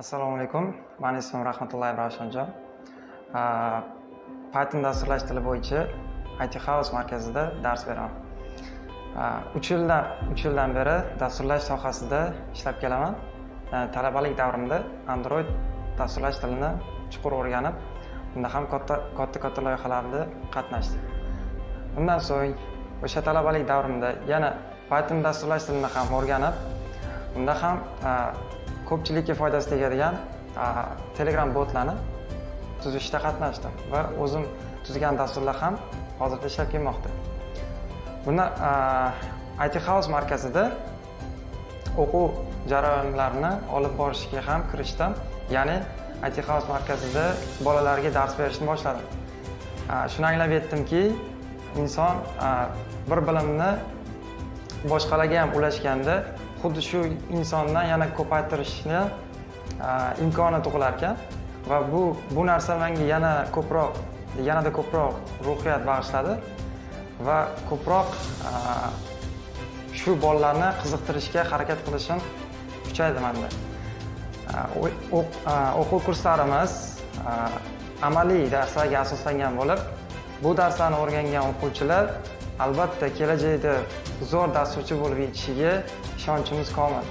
Assalomu alaykum. Mening ismim Raxmatullayev Ravshanjon. Python dasturlash tili bo'yicha AQSHda markazida dars beraman. 3 yildan beri dasturlash sohasida ishlab kelaman. Talabalik davrimda Android dasturlash tilini chuqur o'rganib, unda ham katta loyihalarda qatnashdim. Undan so'ng o'sha talabalik davrimda yana Python dasturlash tilini ham o'rganib, unda ham ko'pchilikka foydasi tegadigan Telegram botlarni tuzishda qatnashdim va o'zim tuzgan dasturlar ham hozirda ishlab kelmoqda. Buni AQSHda markazida o'quv jarayonlarini olib borishga ham kirishdim. Ya'ni AQSHda markazida bolalarga dars berishni boshladim. Shuni anglab yetdimki, inson bir bilimni boshqalarga ham ulashganda xuddi shu insondan yana ko'paytirishni imkoni tug'ilar ekan va bu narsa menga yanada ko'proq ruhiyat bag'ishladi va ko'proq shu bolalarni qiziqtirishga harakat qilishim kuchaydi menda. O'quv kurslarimiz amaliy darslarga asoslangan bo'lib, bu darslarni o'rgangan o'quvchilar albatta kelajakda zo'r dasturchi bo'lib yetishiga ishonchimiz komil.